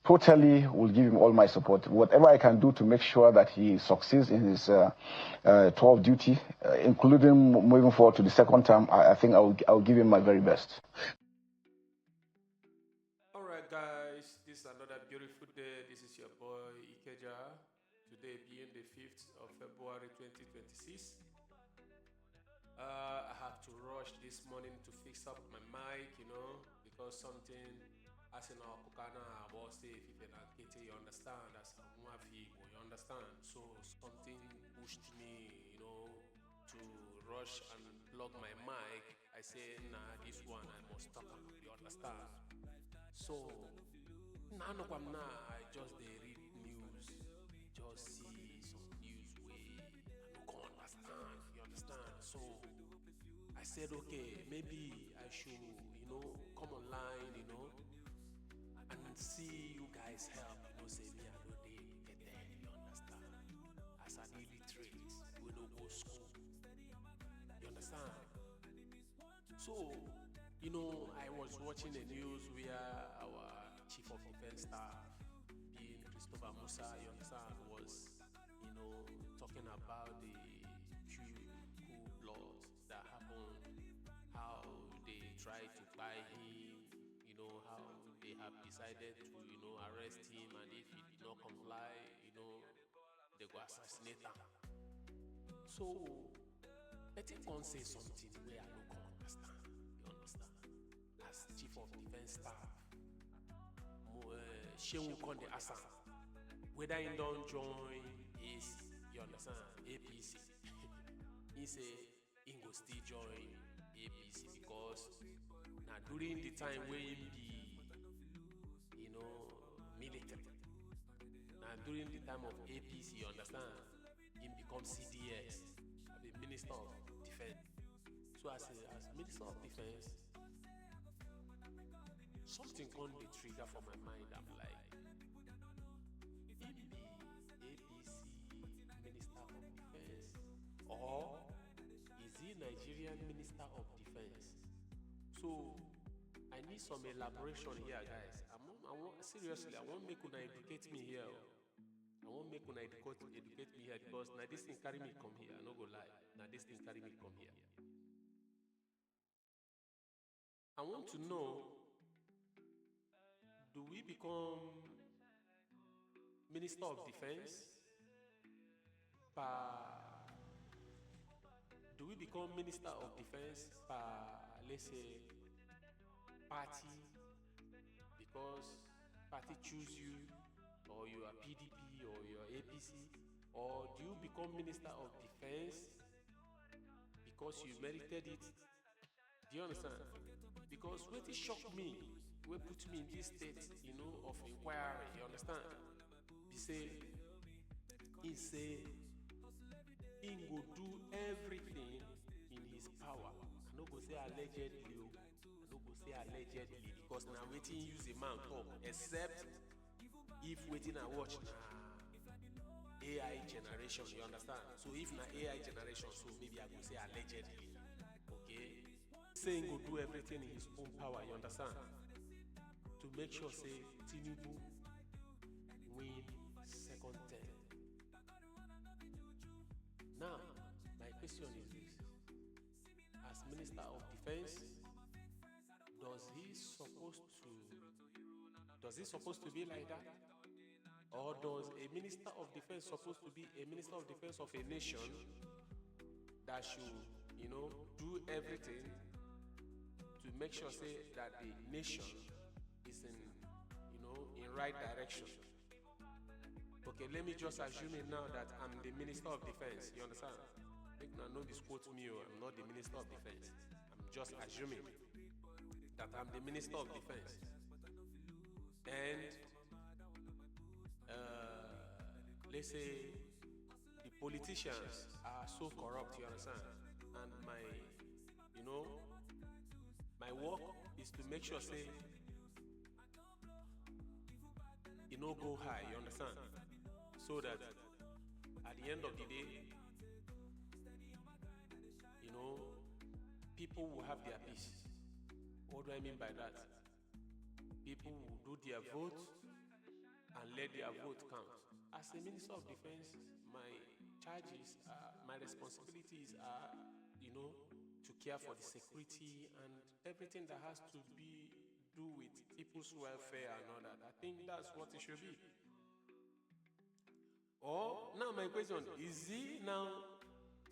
totally will give him all my support. Whatever I can do to make sure that he succeeds in his tour of duty, including moving forward to the second term, I think I'll give him my very best. All right, guys, this is another beautiful day. This is your boy Ikeja. Today being the 5th of February 2026. I have to rush this morning to fix up my mic, because something as in our Kukana about say if you understand, as a you understand. So something pushed me, to rush and plug my mic. I say, nah, this one I must talk about, you understand. So now I just they read news, just see some news way I don't understand, you understand. So I said, okay, maybe I should, come online, and see you guys help, say me I know they get there, you understand. As an illiterate, we don't go school, you understand. So, I was watching the news where our chief of defense staff, being Christopher Musa, you understand, was, talking about the coup plot that happened, how they tried to buy him, how they have decided to, arrest him, and if he did not comply, they go assassinate him. So, let him come say something where I don't understand, you understand. As chief of defense staff, Shehu Konde Asa, whether he don't join is, you understand, APC. He say he go still join APC because now during the time when he be, military, now during the time of APC, you understand, he become CDS, the Minister of Defense. So as Minister of Defense, something on the trigger for my mind. I'm like, he be APC Minister of Defense, or is he Nigerian Minister of Defense? So I need some elaboration here, guys. Seriously, I won't make una educate me here. I won't make una educate me here because now this thing carry me come here. I no go lie. Now this thing carry me come here. I want to know, do we become Minister of Defense do we become Minister of Defense let's say, party, because party choose you, or you are PDP, or you are APC, or do you become Minister of Defense because you merited it? Do you understand? Because what it shocked me, what put me in this state, of inquiry, you understand? He say he will do everything in his power. I no go say allegedly, because now waiting use a man talk, except if waiting and watch AI generation, you understand? So if na AI generation, so maybe I go say allegedly, okay? Saying go do everything in his own power, you understand? To make sure say Tinibu win second term. Now, my question is this: as Minister of Defense, does he supposed to be like that? Or does a Minister of Defense supposed to be a Minister of Defense of a nation that should, do everything to make sure say that the nation is in right direction? Okay, let me just assume it now that I'm the Minister of Defense, you understand? Make no misquote me, I'm not the Minister of Defense. I'm just assuming that I'm the Minister of Defense. And let's say the politicians are so corrupt, you understand? And my work is to make sure say go high, you understand? So that at the end of the day, people will have their peace. What do I mean by that? People will do their vote let their vote count. As a Minister of Defense, my charges, my responsibilities are, to care for the security and everything that has to do with people's welfare and all that. I think that's what it should be. Or, now my question, is he now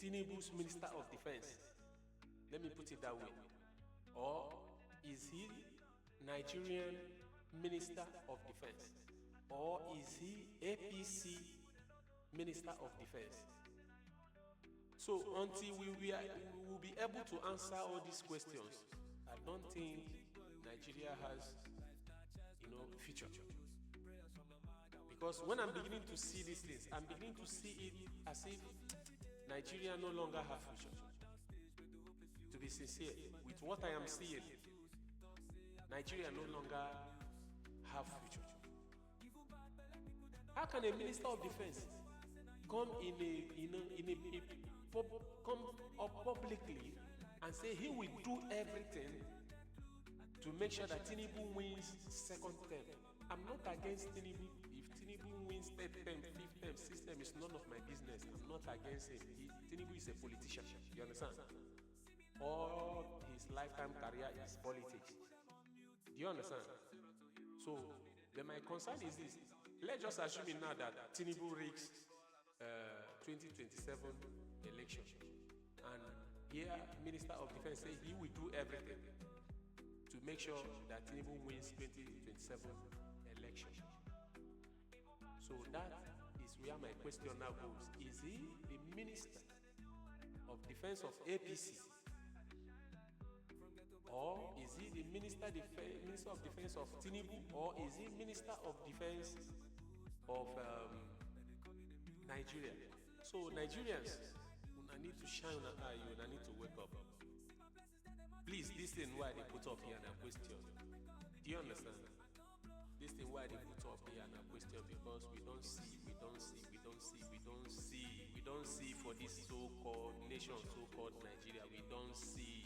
Tinibu's Minister of Defense? Let me put it that way. Or is he Nigerian Minister of Defense? Or is he APC Minister of Defense? So until we will be able to answer all these questions, I don't think Nigeria has, future. Because when I'm beginning to see these things, I'm beginning to see it as if Nigeria no longer has future. To be sincere, with what I am seeing, Nigeria no longer have future. How can a Minister of Defense come come up publicly and say he will do everything to make sure that Tinibu wins second term? I'm not against Tinibu. If Tinibu wins third term, fifth term, sixth term, it's none of my business. I'm not against him. Tinibu is a politician. You understand? All his lifetime career is politics. Do you understand? So, then my concern is this. Let's just assume now that Tinibu rigs 2027 election. And here, Minister of Defense says he will do everything to make sure that Tinibu wins 2027 election. So that is where my question now goes. Is he the Minister of Defense of APC? Or is he the Minister of Defense of Tinibu? Or is he Minister of Defense of Nigeria? So Nigerians, I need to shine an eye, I need to wake up. Please, this thing why they put up here and a question. Do you understand? This thing why they put up here and a question, because we don't see for this so-called nation, so-called Nigeria. We don't see.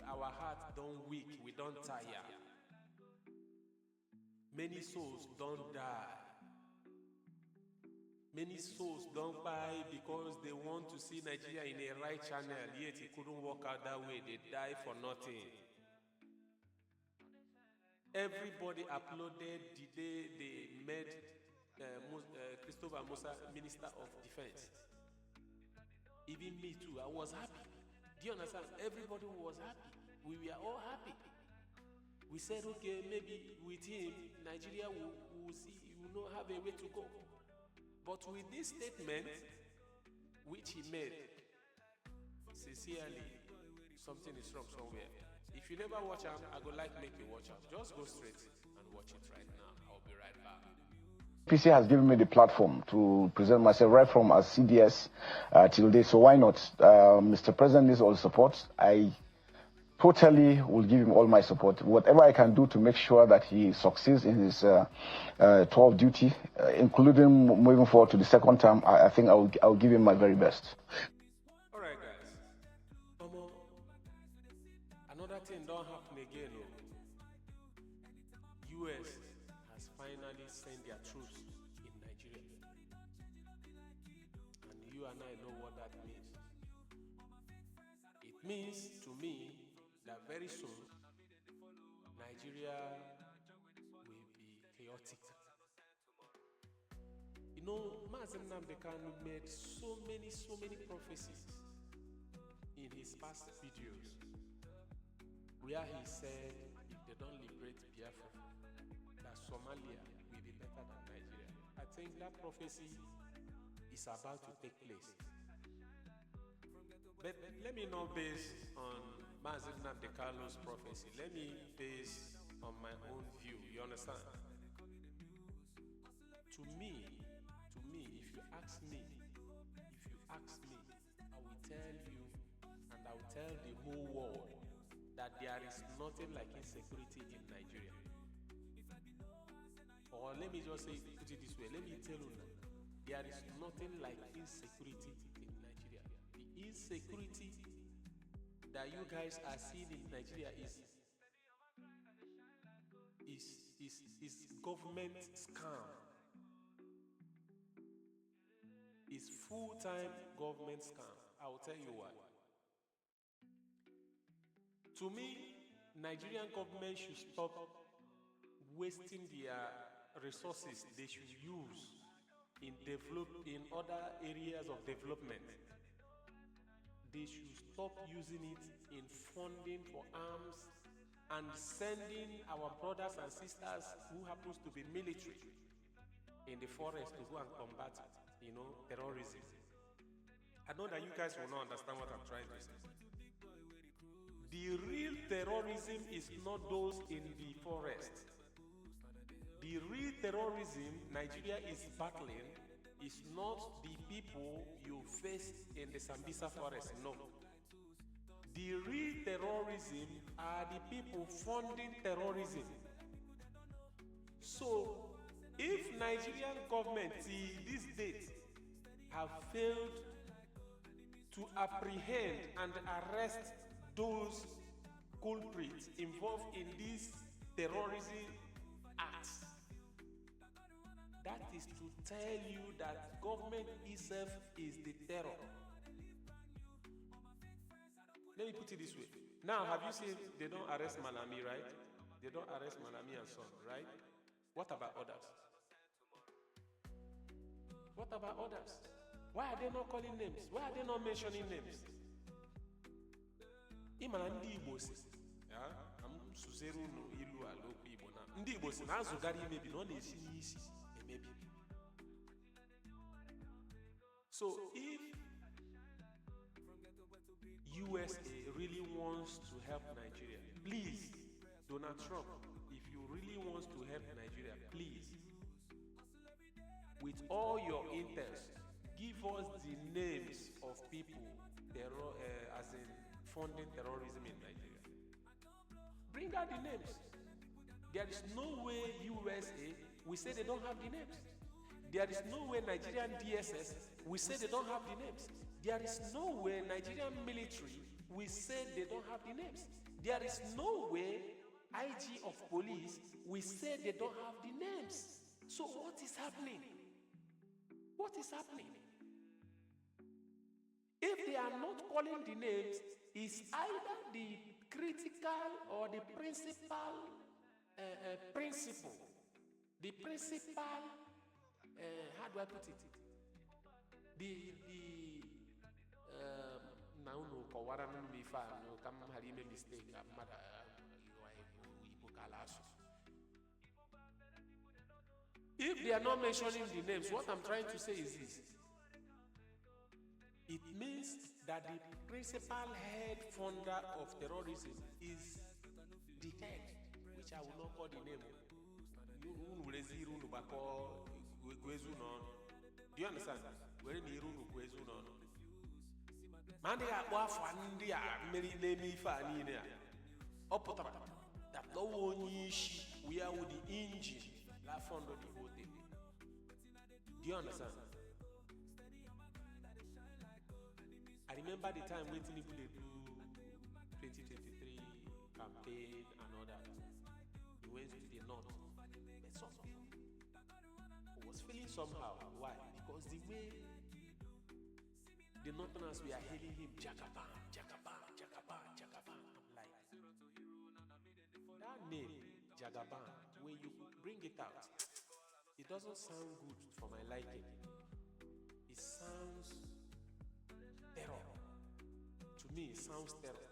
Our heart don't weak. We don't tire. Many souls don't die. Many souls don't buy because they want to see Nigeria in a right channel, yet it couldn't work out that way. They die for nothing. Everybody applauded the day they made Christopher Musa Minister of Defense. Even me too, I was happy. Do you understand? Everybody was happy. We were all happy. We said, okay, maybe with him, Nigeria will have a way to go. But with this statement, which he made, sincerely, something is wrong somewhere. If you never watch out, I would like to make you watch out. Just go straight and watch it right now. I'll be right back. PC has given me the platform to present myself right from as CDS till this. So why not? Mr. President needs all the support. I totally will give him all my support. Whatever I can do to make sure that he succeeds in his 12 duty, including moving forward to the second term, I think I'll give him my very best. All right, guys. Another thing don't happen again. US has finally sent their troops in Nigeria. And you and I know what that means. It means to me that very soon Nigeria will be chaotic. Mazen Namdekanu made so many prophecies in his past videos where he said if they don't liberate Biafra, that Somalia will be better than Nigeria. I think that prophecy is about to take place. But let me not base on Mazen Namdekanu's prophecy. Let me base on my own view. You understand? To me, if you ask me, I will tell you, and I will tell the whole world that there is nothing like insecurity in Nigeria. Or let me just say, put it this way, let me tell you, there is nothing like insecurity in Nigeria. The insecurity that you guys are seeing in Nigeria is government scam. It's full-time government scam. I will tell you why. To me, Nigerian government should stop wasting their resources they should use in other areas of development. They should stop using it in funding for arms and sending our brothers and sisters who happens to be military in the forest to go and combat, terrorism. I know that you guys will not understand what I'm trying to say. The real terrorism is not those in the forest. The real terrorism Nigeria is battling is not the people you face in the Sambisa forest, no. The real terrorism are the people funding terrorism. So, if Nigerian government till this date have failed to apprehend and arrest those culprits involved in these terrorism acts, that is to tell you that government itself is the terror. Let me put it this way. Now, have you seen they don't arrest Malami, right? They don't arrest Malami and son, right? What about others? What about others? Why are they not calling names? Why are they not mentioning names? Imana ndi Igbo si, suzero no ilu aloku Igbo na. Ndi Igbo si na azugari imebi na ọ na-esi n'isi emebi. So if USA really wants to help Nigeria, please, Donald Trump, if you really want to help Nigeria, please, with all your intents, give us the names of people as in funding terrorism in Nigeria. Bring out the names. There is no way USA will say they don't have the names. There is no way Nigerian DSS will say they don't have the names. There is no way Nigerian military will say they don't have the names. There is no way IG of police will say they don't have the names. So what is happening? What is happening? If they are not calling the names, it's either the critical or the principal principle. The principal, how do I put it? Now no kawara no me fa no kam hari me mistake amada If they are not mentioning the names, what I'm trying to say is this. It means that the principal head funder of terrorism is the head, which I will not call the name. Do you understand? Where in Mandi Wafandi Mary Lady Fanina. Opera. That no one we are with the engine. La fondo the whole thing. Do you understand? I remember the time when Tinibu do 2023 campaign and all that. He went to the north. But somehow I was feeling somehow. Why? Because the way the northerners were hailing him, Jagaban, Jagaban, Jagaban, Jagaban. I'm like, that name, Jagaban, when you bring it out, it doesn't sound good for my liking. It sounds terror. To me, it sounds terror.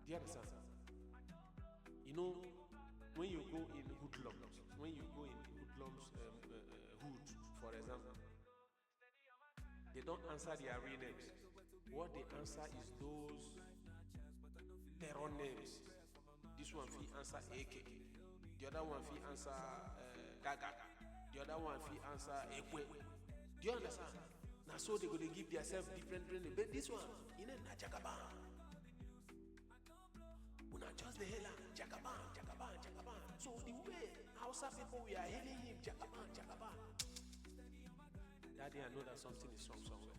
Do you understand? You know, when you go in hoodlums, hood, for example, they don't answer their real names. What they answer is those terror names. This one fee answer AK. The other one fee answer Gaga. The other one fee answer Ekwe. Do you understand? Now so they're going to give themselves different names. But this one, you know, Jagaban. Una just the hell Jagaban, Jagaban, Jagaban. So the way Hausa people we are hailing him, Jagaban, Jagaban. Daddy, I know that something is wrong somewhere.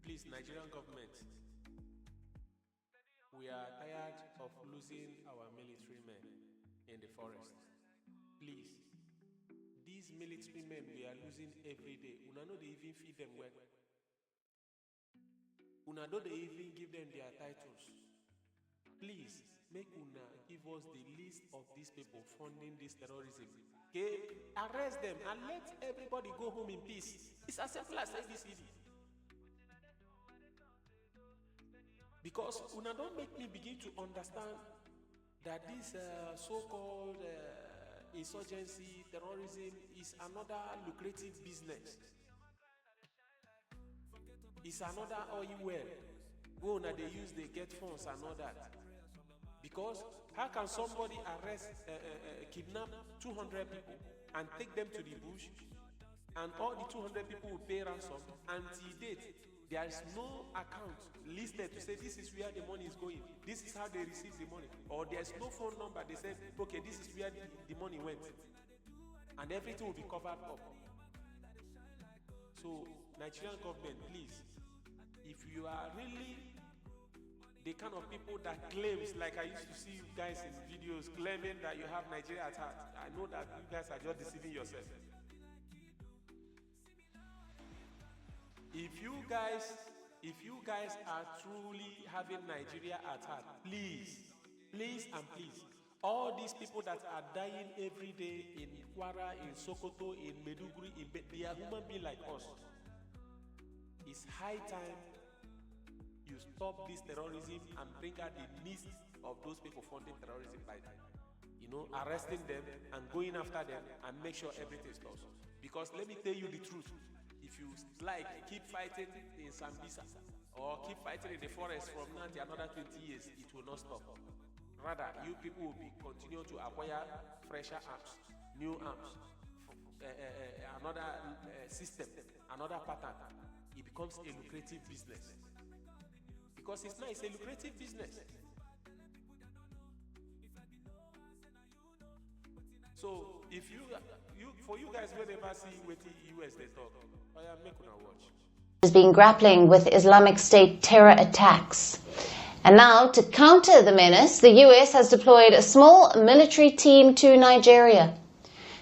Please, Nigerian government, we are tired of losing our military men in the forest. Please, these military men we are losing every day, una no dey even feed them well. Una no dey even give them their titles. Please, make una give us the list of these people funding this terrorism. Okay, arrest them and let everybody go home in peace. It's as simple as ABCD. Because una don't make me begin to understand that this so-called insurgency, terrorism is another lucrative business. It's another oil well. Go now they use, they get funds and all that. Because how can somebody arrest, kidnap 200 people and take them to the bush, and all the 200 people will pay ransom? Until date, there is no account listed to say this is where the money is going, this is how they receive the money, or there's no phone number. They said, okay, this is where the money went, and everything will be covered up. So, Nigerian government, please, if you are really the kind of people that claims, like I used to see you guys in videos claiming that you have Nigeria at heart, I know that you guys are just deceiving yourself. If you guys are truly having Nigeria at heart, please, and please, all these people that are dying every day in Kwara, in Sokoto, in Meduguri, they are human beings like us. It's high time you stop this terrorism and bring out the list of those people funding terrorism by, arresting them and going after them and make sure everything stops. Because let me tell you the truth. If you keep fighting in Sambisa or keep fighting in the forest from now to another 20 years, it will not stop. Rather, you people will be continue to acquire fresher arms, new arms, another system, another pattern. It becomes a lucrative business. Because it's nice, a lucrative business. So if for you guys will never see what the US they talk, I am making a watch. Has been grappling with Islamic State terror attacks. And now, to counter the menace, the US has deployed a small military team to Nigeria.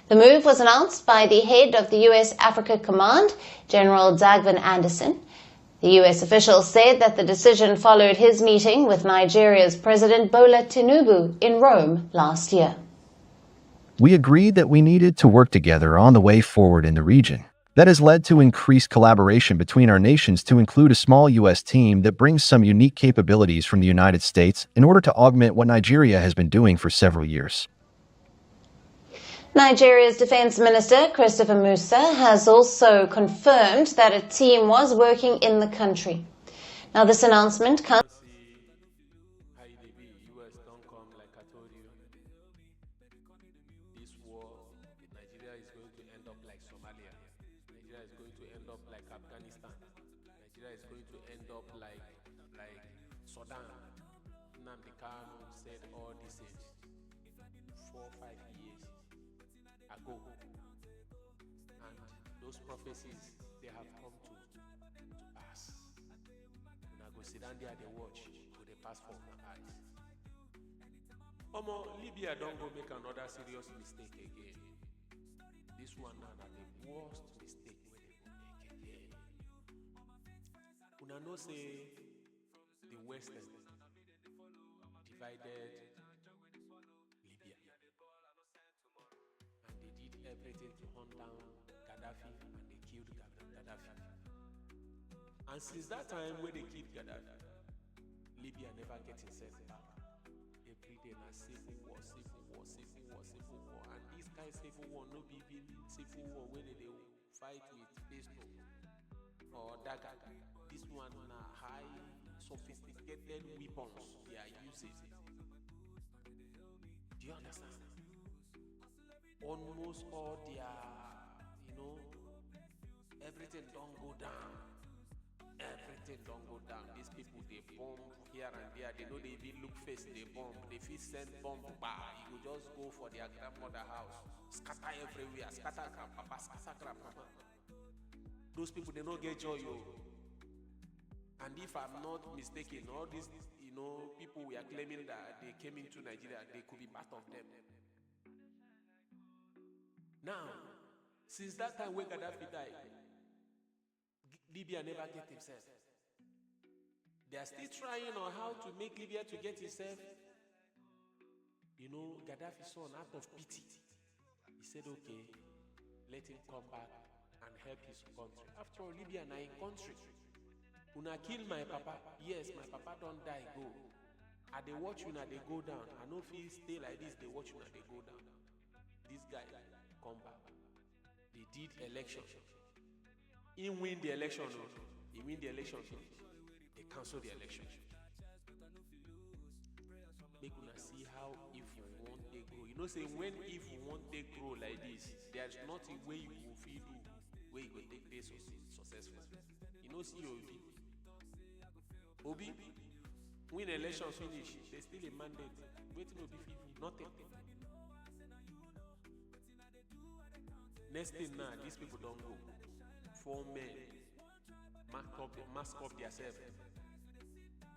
The move was announced by the head of the US Africa Command, General Dagvin Anderson. The US official said that the decision followed his meeting with Nigeria's President Bola Tinibu in Rome last year. We agreed that we needed to work together on the way forward in the region. That has led to increased collaboration between our nations to include a small U.S. team that brings some unique capabilities from the United States in order to augment what Nigeria has been doing for several years. Nigeria's Defense Minister, Christopher Musa, has also confirmed that a team was working in the country. Now, this announcement comes... US don't come like I told you. This war, Nigeria is going to end up like Somalia. Nigeria is going to end up like Afghanistan. Nigeria is going to end up like Sudan. Nnamdi Kanu said all this age 4-5 years ago, and those prophecies, they have come to pass. And I go sit down there, they watch, so they pass for my eyes. Libya don't go make another serious mistake again. This one now the worst mistake where they go make again. Una know say the Western divided Libya, and they did everything to hunt down Gaddafi, and they killed Gaddafi. And since that time when they killed Gaddafi, Libya never gets itself back. Every day na civil war, and this kind of civil war no be even civil war where they fight with pistol or dagger. This one na high sophisticated weapons they are using. Do you understand? Almost all their, everything don't go down. Everything don't go down. These people, they bomb here and there. They know they even look face, they bomb. They feel send bomb, you will just go for their grandmother house. Scatter everywhere. Scatter grandpapa, scatter grandmama. Those people, they don't get joy, yo. And if I'm not mistaken, all these, people were claiming that they came into Nigeria, they could be part of them. Now, since that time when Gaddafi died, Libya never get himself. They are still trying on how to make Libya to get itself. Gaddafi's son, out of pity, he said, okay, let him come back and help his country. After all, Libya na in country. Una kill my papa. Yes, my papa don't die, go. And they watch una, they go down. I know if he stay like this, they watch una, they go down. This guy come back. They did election. He win the election. He win the election. They cancel the election. Make una see how if you want they grow. Say when if you want they grow like this, there's nothing where you will feel do where you go take place successful. See Obi win election finish, they still a mandate. Waiting Obi feel nothing. Next thing now, these people don't go. 4 men mask up themselves.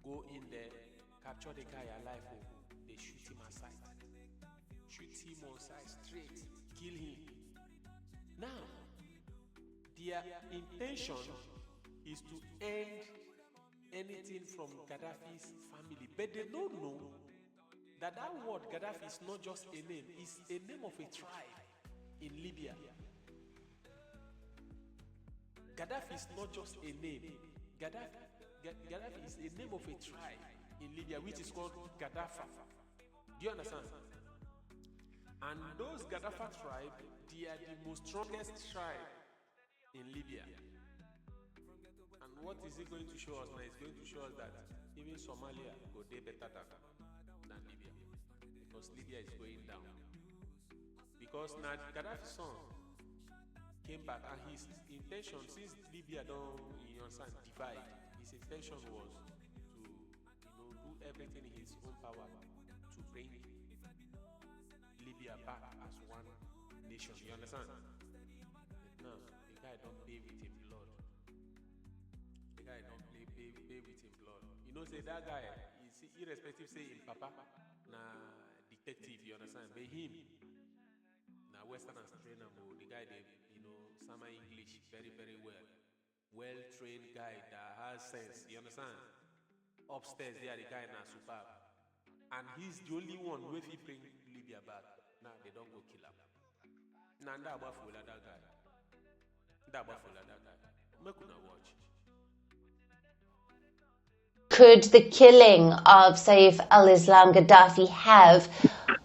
Go in there, capture the guy alive. They shoot him aside. Shoot him on side straight. Kill him. Now, their intention is to end anything from Gaddafi's family. But they don't know that word Gaddafi is not just a name. It's a name of a tribe in Libya. Gaddafi is not just a name. Gaddafi is a name of a tribe in Libya, which is called Gaddafa. Do you understand? And those Gaddafa tribe, they are the most strongest tribe in Libya. And what is it going to show us now? It's going to show us that even Somalia go day better than Libya. Because Libya is going down. Because now Gaddafi's son came back, and his intention, since Libya don't divide, his intention was to do everything in his own power to bring Libya back as one nation. You understand? But now the guy don't pay with his blood. The guy don't pay with his blood. Say that guy is irrespective. Say in Papa na detective. You understand? But him na Western trainer, the guy they summer English very very well. Well-trained guy that has sense, you understand? Upstairs there, the guy now superb. And he's the only one who will bring Libya back. Now they don't go kill him. Now that guy. That guy. Make una watch. Could the killing of Saif al-Islam Gaddafi have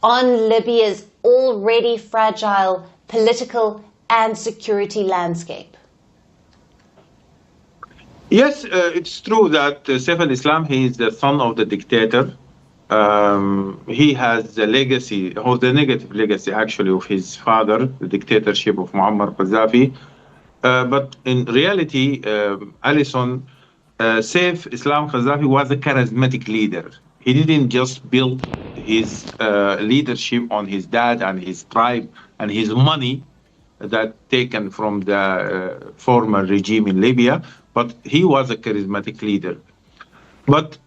on Libya's already fragile political and security landscape? Yes, it's true that Saif al-Islam, he is the son of the dictator. He has the legacy, or the negative legacy actually, of his father, the dictatorship of Muammar Gaddafi. But in reality, Alison, Saif Islam Gaddafi was a charismatic leader. He didn't just build his leadership on his dad and his tribe and his money that taken from the former regime in Libya, but he was a charismatic leader. But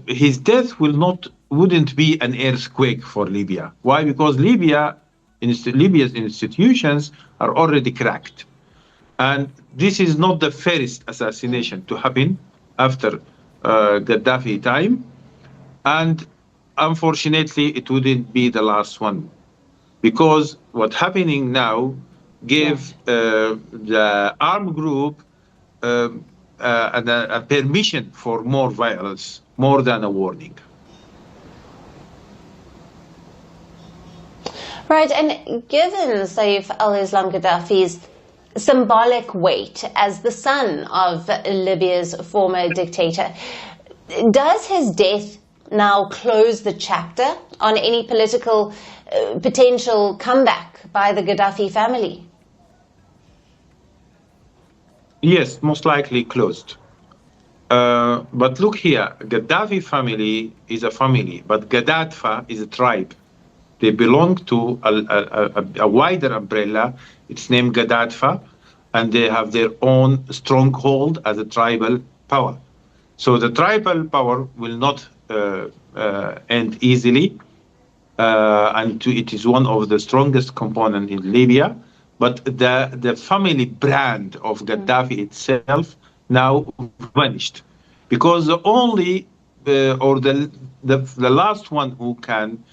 his death wouldn't be an earthquake for Libya. Why? Because Libya's institutions are already cracked. And this is not the first assassination to happen after Gaddafi time. And unfortunately, it wouldn't be the last one. Because what's happening now gave the armed group a permission for more violence, more than a warning. Right, and given Saif al-Islam Gaddafi's symbolic weight as the son of Libya's former dictator, does his death now close the chapter on any political potential comeback by the Gaddafi family? Yes, most likely closed. But look here, Gaddafi family is a family, but Gaddafi is a tribe. They belong to a wider umbrella. It's named Gaddafi, and they have their own stronghold as a tribal power. So the tribal power will not end easily. And it is one of the strongest components in Libya. But the family brand of Gaddafi itself now vanished, because the only or the last one who can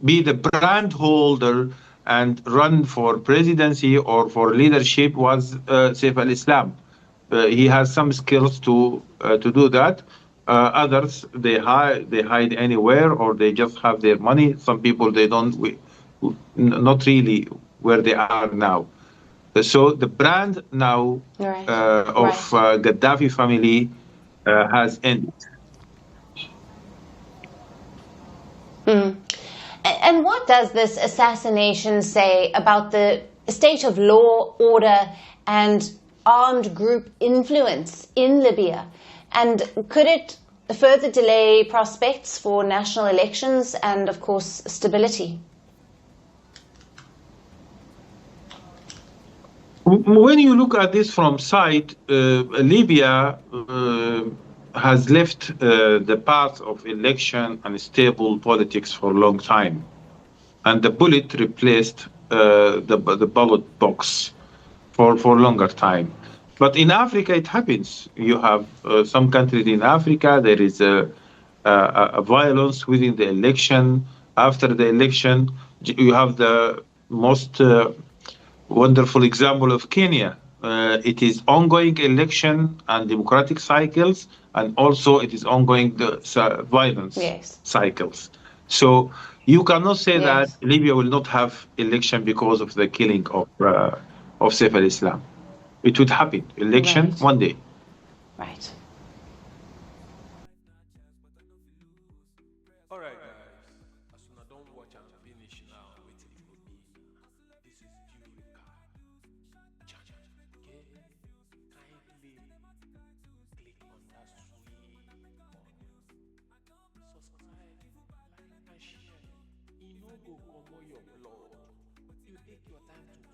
be the brand holder and run for presidency or for leadership was Saif al-Islam. He has some skills to do that. Others they hide anywhere, or they just have their money. Some people they don't, not really where they are now. So the brand now of Gaddafi family has ended. And what does this assassination say about the state of law, order, and armed group influence in Libya? And could it further delay prospects for national elections and, of course, stability? When you look at this from side, Libya has left the path of election and stable politics for a long time, and the bullet replaced the ballot box for longer time. But in Africa, it happens. You have some countries in Africa, there is a violence within the election. After the election, you have the most wonderful example of Kenya. It is ongoing election and democratic cycles, and also it is ongoing violence cycles. So you cannot say that Libya will not have election because of the killing of Saif al-Islam. It would happen, election one day. Right. All right, guys. As soon as I don't watch and finish now, wait till it will be. This is due recap. Okay? Kindly click on that sweet button. Subscribe, like, and share. You know go come your blood. You take your time to